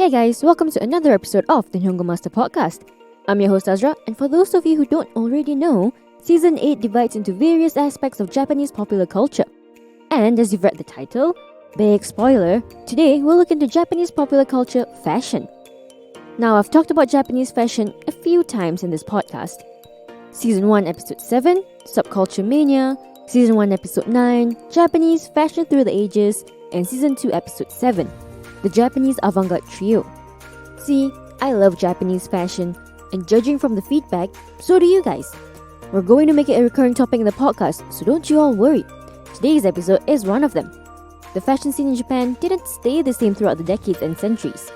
Hey guys, welcome to another episode of the Nihongo Master podcast. I'm your host Azra, and for those of you who don't already know, Season 8 divides into various aspects of Japanese popular culture. And as you've read the title, big spoiler, today we'll look into Japanese popular culture fashion. Now, I've talked about Japanese fashion a few times in this podcast. Season 1 Episode 7, Subculture Mania, Season 1 Episode 9, Japanese Fashion Through the Ages, and Season 2 Episode 7, the Japanese Avant-Garde Trio. See, I love Japanese fashion, and judging from the feedback, so do you guys. We're going to make it a recurring topic in the podcast, so don't you all worry. Today's episode is one of them. The fashion scene in Japan didn't stay the same throughout the decades and centuries.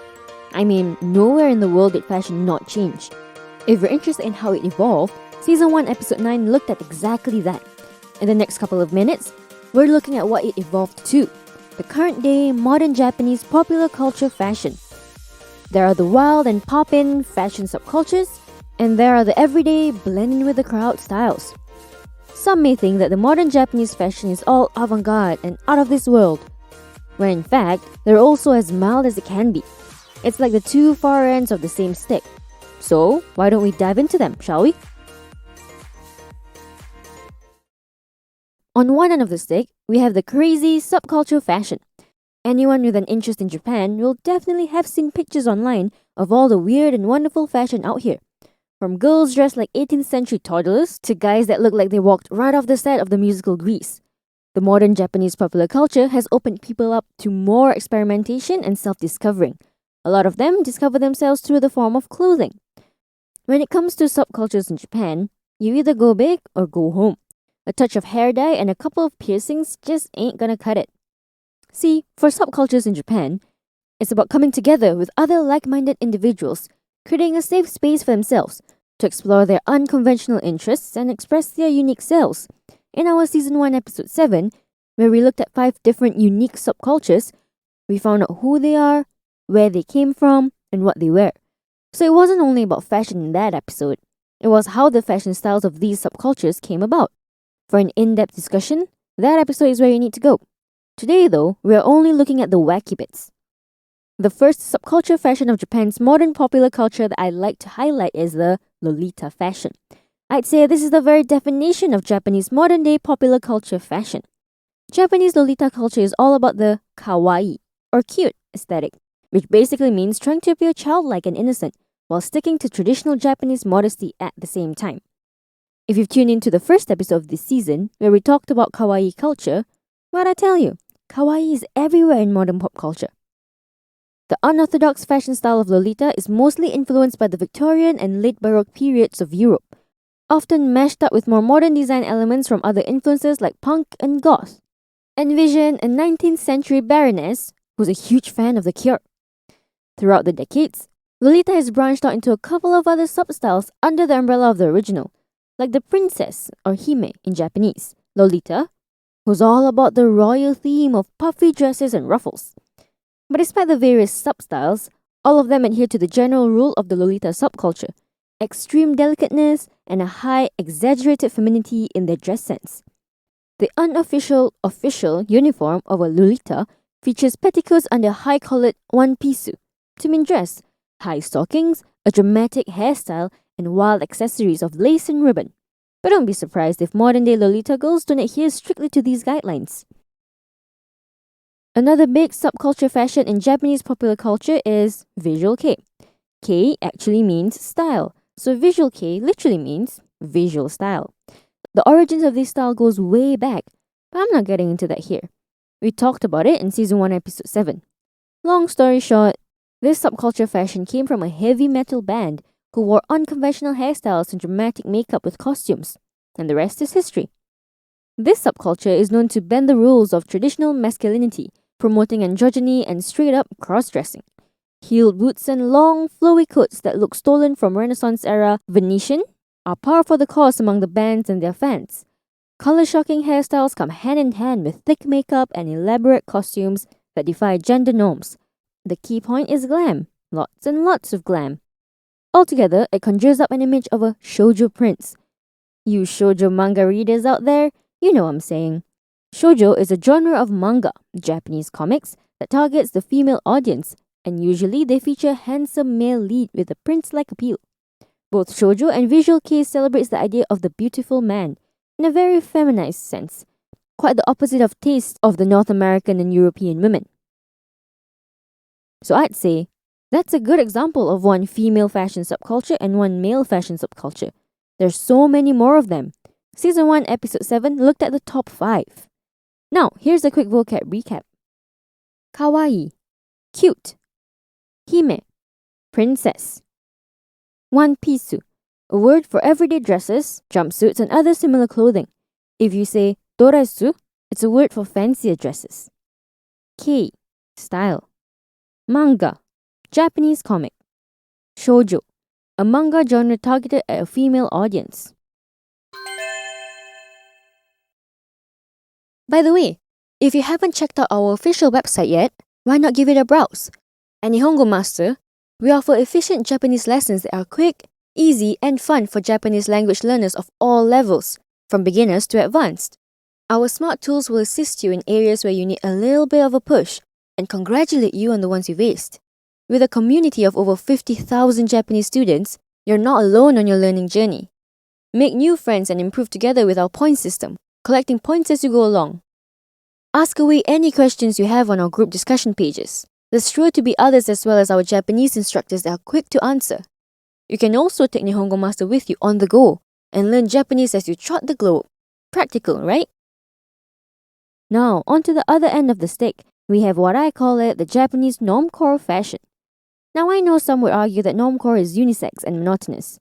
I mean, nowhere in the world did fashion not change. If you're interested in how it evolved, Season 1 Episode 9 looked at exactly that. In the next couple of minutes, we're looking at what it evolved to. The current day modern Japanese popular culture fashion. There are the wild and pop-in fashion subcultures, and there are the everyday blend-in with the crowd styles. Some may think that the modern Japanese fashion is all avant-garde and out of this world, when in fact, they're also as mild as it can be. It's like the two far ends of the same stick. So, why don't we dive into them, shall we? On one end of the stick, we have the crazy subculture fashion. Anyone with an interest in Japan will definitely have seen pictures online of all the weird and wonderful fashion out here. From girls dressed like 18th century toddlers to guys that look like they walked right off the set of the musical Grease. The modern Japanese popular culture has opened people up to more experimentation and self-discovering. A lot of them discover themselves through the form of clothing. When it comes to subcultures in Japan, you either go big or go home. A touch of hair dye and a couple of piercings just ain't gonna cut it. See, for subcultures in Japan, it's about coming together with other like-minded individuals, creating a safe space for themselves to explore their unconventional interests and express their unique selves. In our Season 1 Episode 7, where we looked at 5 different unique subcultures, we found out who they are, where they came from, and what they wear. So it wasn't only about fashion in that episode, it was how the fashion styles of these subcultures came about. For an in-depth discussion, that episode is where you need to go. Today though, we are only looking at the wacky bits. The first subculture fashion of Japan's modern popular culture that I'd like to highlight is the Lolita fashion. I'd say this is the very definition of Japanese modern-day popular culture fashion. Japanese Lolita culture is all about the kawaii, or cute, aesthetic, which basically means trying to appear childlike and innocent while sticking to traditional Japanese modesty at the same time. If you've tuned into the first episode of this season, where we talked about kawaii culture, what'd I tell you? Kawaii is everywhere in modern pop culture. The unorthodox fashion style of Lolita is mostly influenced by the Victorian and late Baroque periods of Europe, often mashed up with more modern design elements from other influences like punk and goth. Envision a 19th century baroness who's a huge fan of The Cure. Throughout the decades, Lolita has branched out into a couple of other substyles under the umbrella of the original, like the princess or hime in Japanese, Lolita, who's all about the royal theme of puffy dresses and ruffles. But despite the various substyles, all of them adhere to the general rule of the Lolita subculture, extreme delicateness and a high exaggerated femininity in their dress sense. The unofficial official uniform of a Lolita features petticoats under high-collared one-piece to mean dress, high stockings, a dramatic hairstyle, and wild accessories of lace and ribbon. But don't be surprised if modern-day Lolita girls don't adhere strictly to these guidelines. Another big subculture fashion in Japanese popular culture is visual kei. Kei actually means style, so visual kei literally means visual style. The origins of this style goes way back, but I'm not getting into that here. We talked about it in Season 1 Episode 7. Long story short, this subculture fashion came from a heavy metal band who wore unconventional hairstyles and dramatic makeup with costumes, and the rest is history. This subculture is known to bend the rules of traditional masculinity, promoting androgyny and straight-up cross-dressing. Heeled boots and long, flowy coats that look stolen from Renaissance-era Venetian are par for the course among the bands and their fans. Color-shocking hairstyles come hand-in-hand with thick makeup and elaborate costumes that defy gender norms. The key point is glam. Lots and lots of glam. Altogether, it conjures up an image of a shoujo prince. You shoujo manga readers out there, you know what I'm saying. Shoujo is a genre of manga, Japanese comics, that targets the female audience and usually they feature a handsome male lead with a prince-like appeal. Both shoujo and visual kei celebrates the idea of the beautiful man in a very feminized sense, quite the opposite of taste of the North American and European women. So I'd say that's a good example of one female fashion subculture and one male fashion subculture. There's so many more of them. Season 1, Episode 7 looked at the top 5. Now, here's a quick vocab recap. Kawaii, cute. Hime, princess. One pisu, a word for everyday dresses, jumpsuits, and other similar clothing. If you say doresu, it's a word for fancier dresses. Kei, style. Manga, Japanese comic. Shoujo, a manga genre targeted at a female audience. By the way, if you haven't checked out our official website yet, why not give it a browse? At Nihongo Master, we offer efficient Japanese lessons that are quick, easy, and fun for Japanese language learners of all levels, from beginners to advanced. Our smart tools will assist you in areas where you need a little bit of a push and congratulate you on the ones you've aced. With a community of over 50,000 Japanese students, you're not alone on your learning journey. Make new friends and improve together with our point system, collecting points as you go along. Ask away any questions you have on our group discussion pages. There's sure to be others as well as our Japanese instructors that are quick to answer. You can also take Nihongo Master with you on the go and learn Japanese as you trot the globe. Practical, right? Now, onto the other end of the stick, we have what I call it the Japanese normcore fashion. Now, I know some would argue that normcore is unisex and monotonous.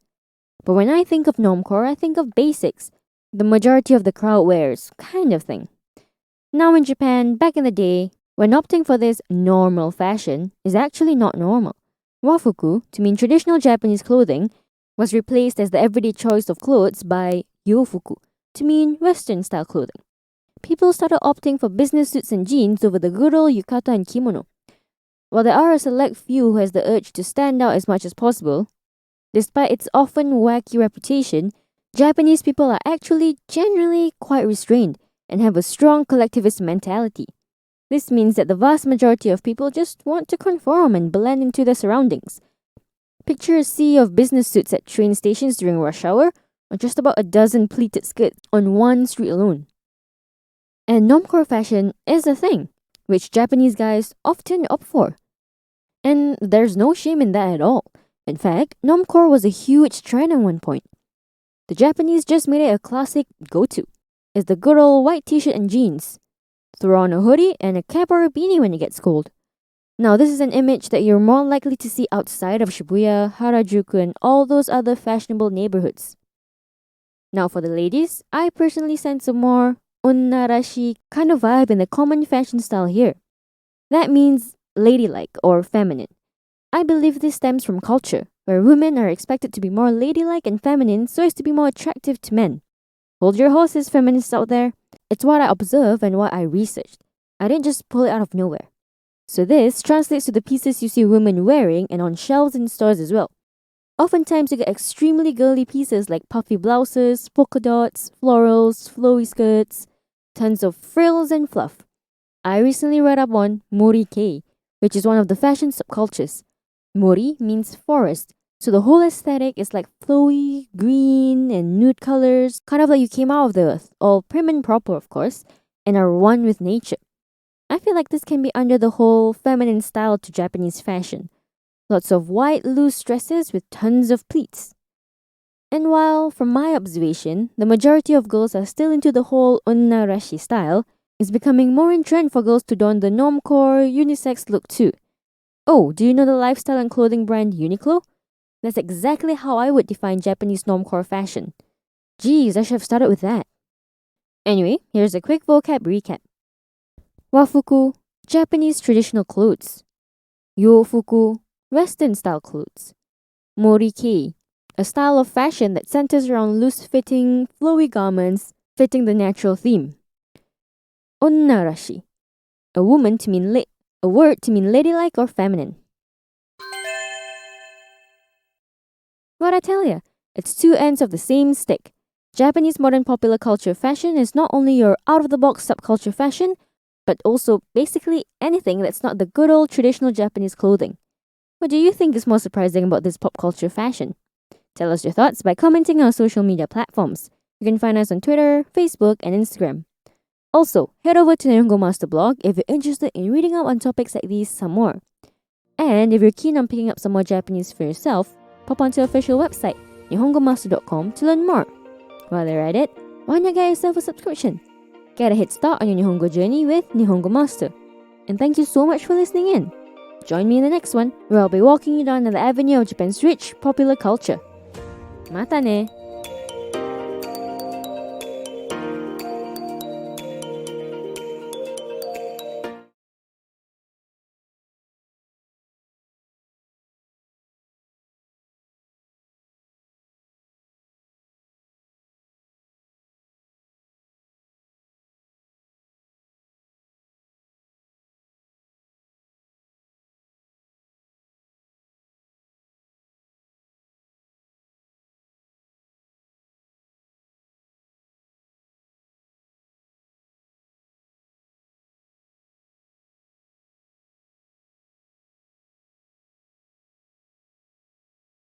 But when I think of normcore, I think of basics, the majority of the crowd wears, kind of thing. Now in Japan, back in the day, when opting for this normal fashion is actually not normal. Wafuku, to mean traditional Japanese clothing, was replaced as the everyday choice of clothes by yofuku, to mean Western style clothing. People started opting for business suits and jeans over the good old yukata and kimono. While there are a select few who has the urge to stand out as much as possible, despite its often wacky reputation, Japanese people are actually generally quite restrained and have a strong collectivist mentality. This means that the vast majority of people just want to conform and blend into their surroundings. Picture a sea of business suits at train stations during rush hour, or just about a dozen pleated skirts on one street alone. And normcore fashion is a thing, which Japanese guys often opt for. And there's no shame in that at all. In fact, normcore was a huge trend at one point. The Japanese just made it a classic go-to. It's the good old white t-shirt and jeans. Throw on a hoodie and a cap or a beanie when it gets cold. Now, this is an image that you're more likely to see outside of Shibuya, Harajuku, and all those other fashionable neighborhoods. Now, for the ladies, I personally sense a more onna-rashi kind of vibe in the common fashion style here. That means ladylike or feminine. I believe this stems from culture, where women are expected to be more ladylike and feminine so as to be more attractive to men. Hold your horses, feminists out there. It's what I observed and what I researched. I didn't just pull it out of nowhere. So this translates to the pieces you see women wearing and on shelves in stores as well. Oftentimes you get extremely girly pieces like puffy blouses, polka dots, florals, flowy skirts, tons of frills and fluff. I recently read up on mori-kei, which is one of the fashion subcultures. Mori means forest, so the whole aesthetic is like flowy, green, and nude colors, kind of like you came out of the earth, all prim and proper of course, and are one with nature. I feel like this can be under the whole feminine style to Japanese fashion. Lots of white loose dresses with tons of pleats. And while, from my observation, the majority of girls are still into the whole onna-rashi style, it's becoming more in trend for girls to don the normcore, unisex look too. Oh, do you know the lifestyle and clothing brand Uniqlo? That's exactly how I would define Japanese normcore fashion. Geez, I should have started with that. Anyway, here's a quick vocab recap. Wafuku, Japanese traditional clothes. Yofuku, Western style clothes. Mori-kei, a style of fashion that centers around loose-fitting, flowy garments fitting the natural theme. Onna-rashi, a word to mean ladylike or feminine. What I tell ya, it's two ends of the same stick. Japanese modern popular culture fashion is not only your out-of-the-box subculture fashion, but also basically anything that's not the good old traditional Japanese clothing. What do you think is more surprising about this pop culture fashion? Tell us your thoughts by commenting on our social media platforms. You can find us on Twitter, Facebook, and Instagram. Also, head over to Nihongo Master blog if you're interested in reading up on topics like these some more. And if you're keen on picking up some more Japanese for yourself, pop onto our official website, nihongomaster.com, to learn more. While you're at it, why not get yourself a subscription? Get a head start on your Nihongo journey with Nihongo Master. And thank you so much for listening in. Join me in the next one, where I'll be walking you down the avenue of Japan's rich, popular culture. Mata ne!